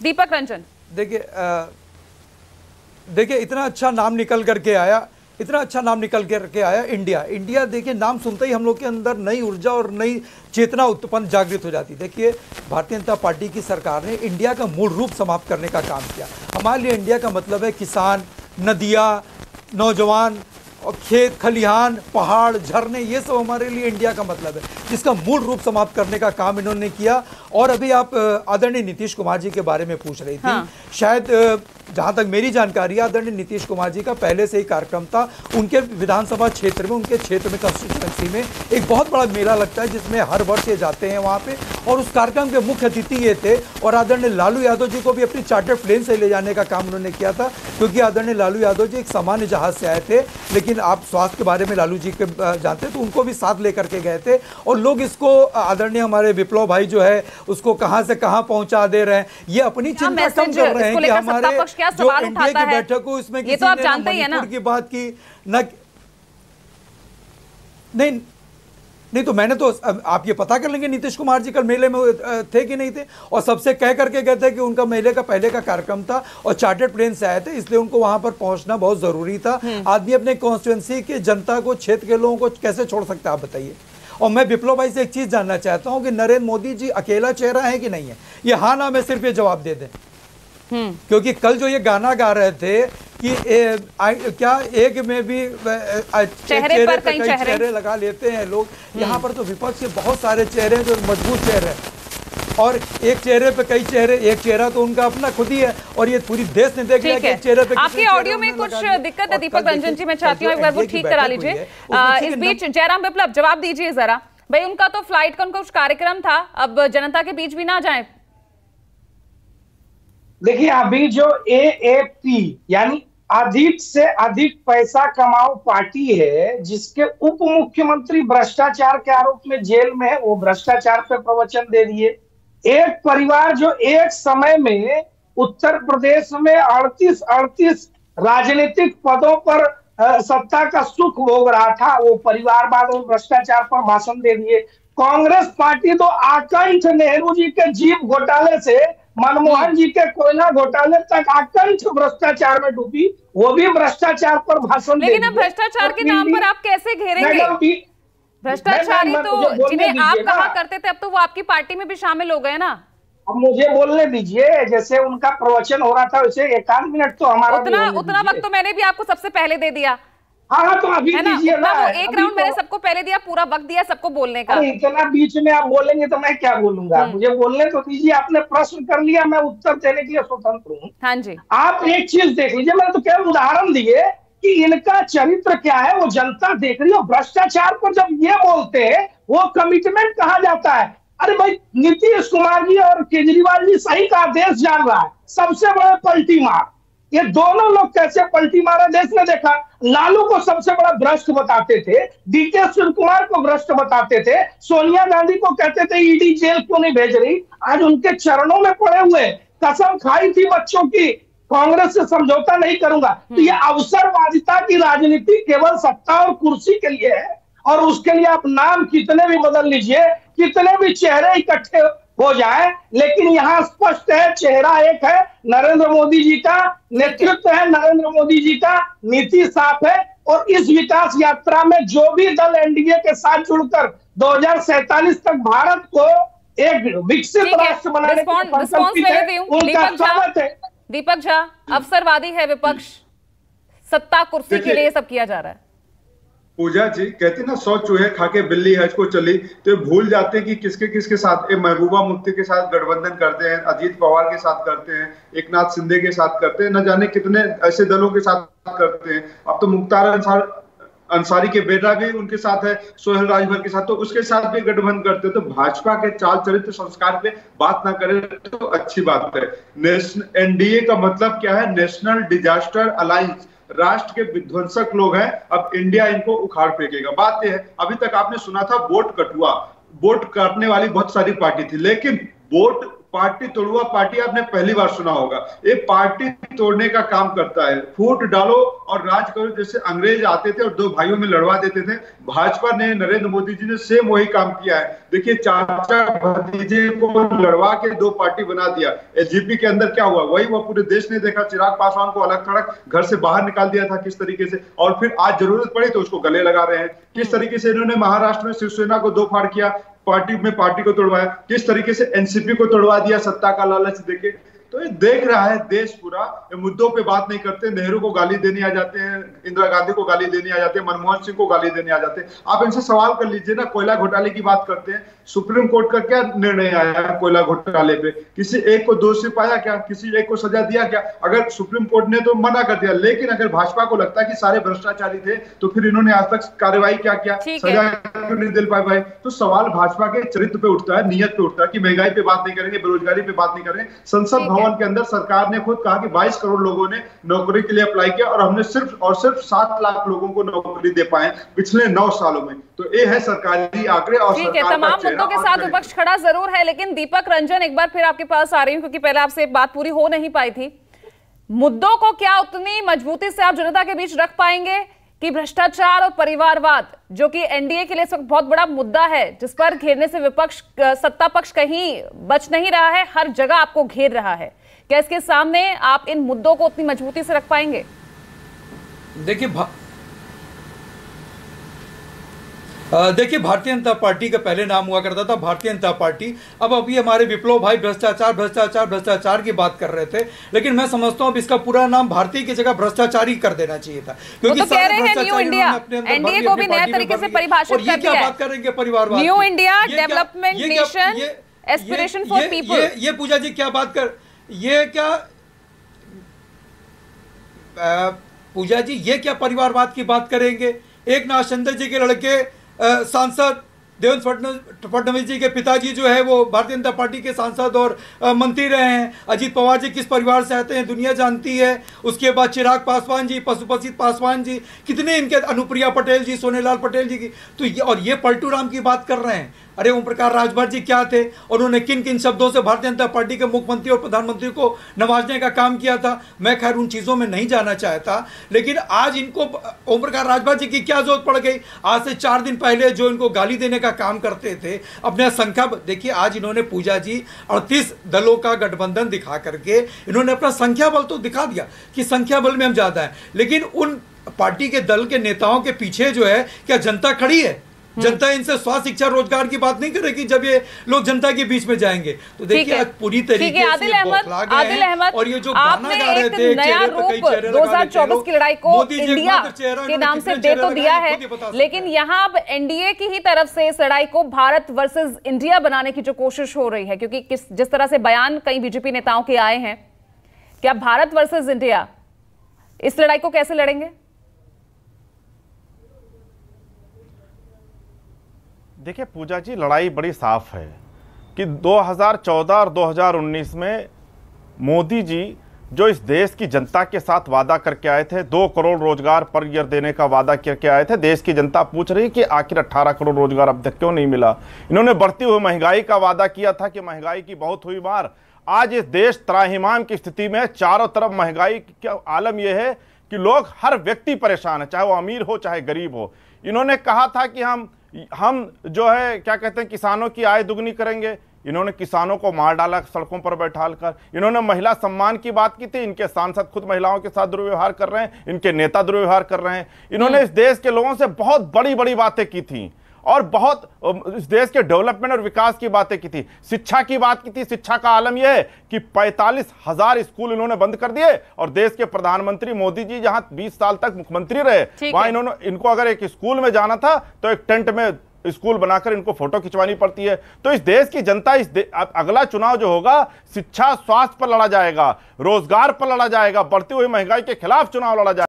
दीपक रंजन, देखिए इतना अच्छा नाम निकल करके आया, इतना अच्छा नाम निकल करके आया इंडिया। इंडिया देखिए नाम सुनते ही हम लोग के अंदर नई ऊर्जा और नई चेतना उत्पन्न जागृत हो जाती। देखिए भारतीय जनता पार्टी की सरकार ने इंडिया का मूल रूप समाप्त करने का काम किया। हमारे लिए इंडिया का मतलब है किसान, नदियाँ, नौजवान और खेत खलिहान, पहाड़, झरने, ये सब हमारे लिए इंडिया का मतलब है, जिसका मूल रूप समाप्त करने का काम इन्होंने किया। और अभी आप आदरणीय नीतीश कुमार जी के बारे में पूछ रही थी। हाँ। शायद जहां तक मेरी जानकारी है, आदरणीय नीतीश कुमार जी का पहले से ही कार्यक्रम था। उनके विधानसभा क्षेत्र में, उनके क्षेत्र में, कंस्टिट्यूएंसी में एक बहुत बड़ा मेला लगता है जिसमें हर वर्ष ये जाते हैं वहां पे। और उस कार्यक्रम के मुख्य अतिथि ये थे। और आदरणीय लालू यादव जी को भी अपनी चार्टर्ड प्लेन से ले जाने का काम उन्होंने किया था, क्योंकि आदरणीय लालू यादव जी एक सामान्य जहाज से आए थे, लेकिन आप स्वास्थ्य के बारे में लालू जी के जानते हैं, तो उनको भी साथ लेकर के गए थे। और लोग इसको आदरणीय हमारे विप्लव भाई जो है उसको कहां से कहां पहुंचा दे रहे हैं। ये अपनी चिंता कम कर रहे हैं कि हमारे जो एनडीए की बैठक हो इसमें किसी ने मणिपुर की बात की न। नहीं तो मैंने तो, आप ये पता कर लेंगे नीतीश कुमार जी कल मेले में थे कि नहीं थे। और सबसे कह करके गए थे कि उनका मेले का पहले का कार्यक्रम था और चार्टर्ड प्लेन से आए थे, इसलिए उनको वहां पर पहुंचना बहुत जरूरी था। आदमी अपने कॉन्स्टिट्यूएंसी के जनता को, क्षेत्र के लोगों को कैसे छोड़ सकता है, आप बताइए। और मैं विप्लव भाई से एक चीज जानना चाहता हूं कि नरेंद्र मोदी जी अकेला चेहरा है कि नहीं है। ये हाँ ना में सिर्फ ये जवाब दे दें, क्योंकि कल जो ये गाना गा रहे थे कि क्या एक में भी चेहरे पर कई चेहरे लगा लेते हैं लोग। यहाँ पर तो विपक्ष के बहुत सारे चेहरे हैं जो मजबूत चेहरे हैं, और एक चेहरे पे कई चेहरे, एक चेहरा तो उनका अपना खुद ही है। और ये पूरी देश ने देख लिया कि चेहरे पे आपके ऑडियो में कुछ दिक्कत है दीपक रंजन जी, मैं चाहती हूँ एक बार वो ठीक करा लीजिए। इस बीच जयराम विप्लव जवाब दीजिए जरा भाई, उनका तो फ्लाइट का कुछ कार्यक्रम था, अब जनता के बीच भी ना जाए। देखिए अभी जो AAP यानी अधिक से अधिक पैसा कमाओ पार्टी है, जिसके उप मुख्यमंत्री भ्रष्टाचार के आरोप में जेल में है, वो भ्रष्टाचार पे प्रवचन दे दिए। एक परिवार जो एक समय में उत्तर प्रदेश में 38 राजनीतिक पदों पर सत्ता का सुख भोग रहा था, वो परिवारवाद और भ्रष्टाचार पर भाषण दे दिए। कांग्रेस पार्टी तो आकंठ नेहरू जी के जीप घोटाले से मनमोहन जी के कोयला घोटाले तक आकंठ भ्रष्टाचार में डूबी, वो भी भ्रष्टाचार पर भाषण दे दिए। लेकिन अब भ्रष्टाचार के नाम पर आप कैसे घेरेंगे? भ्रष्टाचारी तो जिन्हें आप कहा करते थे, अब तो वो आपकी पार्टी में भी शामिल हो गए ना। अब मुझे बोलने दीजिए, जैसे उनका प्रवचन हो रहा था वैसे 1 मिनट तो हमारा उतना वक्त तो मैंने भी आपको सबसे पहले दे दिया। हाँ तो अभी दीजिए ना, वो एक राउंड मैंने सबको पहले दिया, पूरा वक्त दिया सबको बोलने का। इतना बीच में आप बोलेंगे तो मैं क्या बोलूंगा, मुझे बोलने तो दीजिए। आपने प्रश्न कर लिया, मैं उत्तर देने के लिए स्वतंत्र हूँ। हाँ जी, आप एक चीज देख लीजिए, मैंने तो केवल उदाहरण दिए कि इनका चरित्र क्या है, वो जनता देख रही है। भ्रष्टाचार पर जब ये बोलते हैं वो कमिटमेंट कहा जाता है। अरे भाई नीतीश कुमार जी और केजरीवाल जी सही का देश जान रहा है, सबसे बड़े पलटी मार, ये दोनों लोग कैसे पलटी मारा देश ने देखा। लालू को सबसे बड़ा भ्रष्ट बताते थे, DK शिव कुमार को भ्रष्ट बताते थे, सोनिया गांधी को कहते थे ईडी जेल क्यों नहीं भेज रही, आज उनके चरणों में पड़े हुए। कसम खाई थी बच्चों की, कांग्रेस से समझौता नहीं करूंगा। तो ये अवसरवादिता की राजनीति केवल सत्ता और कुर्सी के लिए है, और उसके लिए आप नाम कितने भी बदल लीजिए, कितने भी चेहरे इकट्ठे हो जाए, लेकिन यहाँ स्पष्ट है, चेहरा एक है, नरेंद्र मोदी जी का नेतृत्व है, नरेंद्र मोदी जी का नीति साफ है। और इस विकास यात्रा में जो भी दल एनडीए के साथ जुड़कर 2047 तक भारत को एक विकसित राष्ट्र बनाने का संकल्पित है, उनका स्वागत है। दीपक झा, अवसरवादी है विपक्ष, सत्ता कुर्सी के लिए सब किया जा रहा है। पूजा जी कहती ना 100 चूहे खा के बिल्ली हज को चली, तो ये भूल जाते हैं कि किसके किसके साथ, महबूबा मुफ्ती के साथ गठबंधन करते हैं, अजीत पवार के साथ करते हैं, एकनाथ शिंदे के साथ करते हैं, न जाने कितने ऐसे दलों के साथ करते हैं। अब तो मुख्तार अंसारी के बेटा भी उनके साथ है, सोहेल राजभर के साथ, तो उसके साथ भी गठबंधन करते हैं। तो भाजपा के चाल चरित्र संस्कार पे बात ना करें तो अच्छी बात है। एनडीए का मतलब क्या है? नेशनल डिजास्टर अलायंस, राष्ट्र के विध्वंसक लोग हैं। अब इंडिया इनको उखाड़ फेंकेगा। बात यह है, अभी तक आपने सुना था वोट कटुआ, वोट काटने वाली बहुत सारी पार्टी थी, लेकिन वोट पार्टी तोड़ुआ पार्टी आपने पहली बार सुना होगा। ये पार्टी तोड़ने का काम करता है, फूट डालो और राज करो। जैसे अंग्रेज आते थे और दो भाइयों में लड़वा देते थे, भाजपा ने, नरेंद्र मोदी जी ने सेम वही काम किया है। देखिए, चाचा भतीजे को लड़वा के दो पार्टी बना दिया। एलजेपी के अंदर क्या हुआ, वही वो पूरे देश ने देखा। चिराग पासवान को अलग थड़क घर से बाहर निकाल दिया था किस तरीके से, और फिर आज जरूरत पड़ी तो उसको गले लगा रहे हैं। किस तरीके से इन्होंने महाराष्ट्र में शिवसेना को दो फाड़ किया, पार्टी को तोड़वाया, किस तरीके से एनसीपी को तोड़वा दिया सत्ता का लालच देके। तो ये देख रहा है देश पूरा, ये मुद्दों पे बात नहीं करते। नेहरू को गाली देने आ जाते हैं, इंदिरा गांधी को गाली देने आ जाते हैं, मनमोहन सिंह को गाली देने आ जाते हैं। आप इनसे सवाल कर लीजिए ना, कोयला घोटाले की बात करते हैं, सुप्रीम कोर्ट का क्या निर्णय आया कोयला घोटाले पे? किसी एक को दोषी पाया क्या? किसी एक को सजा दिया क्या? अगर सुप्रीम कोर्ट ने तो मना कर दिया, लेकिन अगर भाजपा को लगता है कि सारे भ्रष्टाचारी थे तो फिर इन्होंने आज तक कार्रवाई क्या किया, सजा क्यों नहीं दिल पाए भाई? तो सवाल भाजपा के चरित्र पे उठता है, नियत पे उठता है कि महंगाई पे बात नहीं करेंगे, बेरोजगारी पे बात नहीं करेंगे। संसद भवन के अंदर सरकार ने खुद कहा कि 22 करोड़ लोगों ने नौकरी के लिए अप्लाई किया और हमने सिर्फ 7 लाख लोगों को नौकरी दे पाए पिछले 9 सालों में। तो ये है सरकारी आंकड़े और ठीक है, तमाम मुद्दों के साथ विपक्ष खड़ा जरूर है, लेकिन दीपक रंजन एक बार फिर आपके पास आ रही हूं, क्योंकि पहले आपसे बात पूरी हो नहीं पाई थी। मुद्दों को क्या उतनी मजबूती से आप जनता के बीच रख पाएंगे कि भ्रष्टाचार और परिवारवाद, जो कि एनडीए के लिए इस वक्त बहुत बड़ा मुद्दा है, जिस पर घेरने से विपक्ष, सत्ता पक्ष कहीं बच नहीं रहा है, हर जगह आपको घेर रहा है, क्या इसके सामने आप इन मुद्दों को उतनी मजबूती से रख पाएंगे? देखिए, भारतीय जनता पार्टी का पहले नाम हुआ करता था भारतीय जनता पार्टी। अब अभी हमारे विप्लव भाई भ्रष्टाचार की बात कर रहे थे, लेकिन मैं समझता हूं अब इसका पूरा नाम भारतीय की जगह भ्रष्टाचारी कर देना चाहिए था, क्योंकि तो कह रहे हैं न्यू इंडिया, एनडीए को भी नए तरीके से परिभाषित कर दिया है। बात करेंगे परिवारवाद, new India, development nation, aspiration for people. ये पूजा जी क्या बात कर, ये क्या पूजा जी, ये क्या परिवारवाद की बात करेंगे? एक नाथ शिंदे जी के लड़के सांसद देवेंद्र फडणवीस जी के पिताजी जो है वो भारतीय जनता पार्टी के सांसद और मंत्री रहे हैं। अजीत पवार जी किस परिवार से आते हैं दुनिया जानती है। उसके बाद चिराग पासवान जी, पशुपति पासवान जी, कितने इनके, अनुप्रिया पटेल जी, सोनेलाल पटेल जी की, तो ये, और ये पलटू राम की बात कर रहे हैं। अरे ओम प्रकाश राजभर जी क्या थे, और उन्होंने किन किन शब्दों से भारतीय जनता पार्टी के मुख्यमंत्री और प्रधानमंत्री को नवाजने का काम किया था। मैं खैर उन चीज़ों में नहीं जाना चाहता, लेकिन आज इनको ओम प्रकाश राजभर जी की क्या जरूरत पड़ गई? आज से 4 दिन पहले जो इनको गाली देने का काम करते थे, अपने संख्या देखिए, आज इन्होंने पूजा जी 38 दलों का गठबंधन दिखा करके इन्होंने अपना संख्या बल तो दिखा दिया कि संख्या बल में हम ज्यादा हैं, लेकिन उन पार्टी के दल के नेताओं के पीछे जो है क्या जनता खड़ी है? जनता इनसे स्वास्थ्य, शिक्षा, रोजगार की बात नहीं करेगी जब ये लोग जनता के बीच में जाएंगे। तो देखिए आज पूरी तरीके से आदिल अहमद, और ये जो गाना गा रहे थे, नया रूप 2024 की लड़ाई को इंडिया के नाम से दे तो दिया है, लेकिन यहाँ अब एनडीए की ही तरफ से इस लड़ाई को भारत वर्सेस इंडिया बनाने की जो कोशिश हो रही है, क्योंकि जिस तरह से बयान कई बीजेपी नेताओं के आए हैं, क्या भारत वर्सेस इंडिया इस लड़ाई को कैसे लड़ेंगे? देखिए पूजा जी, लड़ाई बड़ी साफ है कि 2014 और 2019 में मोदी जी जो इस देश की जनता के साथ वादा करके आए थे, 2 करोड़ रोजगार पर ईयर देने का वादा करके आए थे। देश की जनता पूछ रही कि आखिर 18 करोड़ रोजगार अब तक क्यों नहीं मिला। इन्होंने बढ़ती हुई महंगाई का वादा किया था कि महंगाई की बहुत हुई मार। आज इस देश त्राहिमाम की स्थिति में, चारों तरफ महंगाई का आलम यह है कि लोग, हर व्यक्ति परेशान है, चाहे वो अमीर हो चाहे गरीब हो। इन्होंने कहा था कि हम जो है क्या कहते हैं, किसानों की आय दुगनी करेंगे। इन्होंने किसानों को मार डाला सड़कों पर बैठाल कर। इन्होंने महिला सम्मान की बात की थी, इनके सांसद खुद महिलाओं के साथ दुर्व्यवहार कर रहे हैं, इनके नेता दुर्व्यवहार कर रहे हैं। इन्होंने इस देश के लोगों से बहुत बड़ी बड़ी बातें की थी और बहुत इस देश के डेवलपमेंट और विकास की बातें की थी। शिक्षा की बात की थी। शिक्षा का आलम यह है कि 45,000 स्कूल इन्होंने बंद कर दिए, और देश के प्रधानमंत्री मोदी जी जहां 20 साल तक मुख्यमंत्री रहे, वहां इनको अगर एक स्कूल में जाना था तो एक टेंट में स्कूल बनाकर इनको फोटो खिंचवानी पड़ती है। तो इस देश की जनता, अगला चुनाव जो होगा, शिक्षा स्वास्थ्य पर लड़ा जाएगा, रोजगार पर लड़ा जाएगा, बढ़ती हुई महंगाई के खिलाफ चुनाव लड़ा जाएगा।